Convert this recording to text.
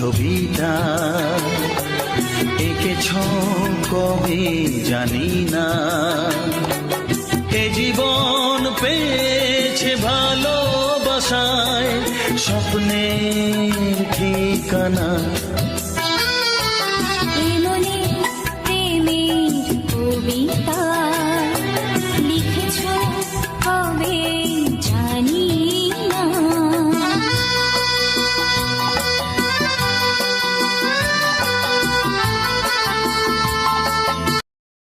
ছবিটা এঁকেছ কবে জানি না। এ জীবন পেয়েছে ভালোবাসায় স্বপ্নের ঠিকানা। প্রেমের কবিতা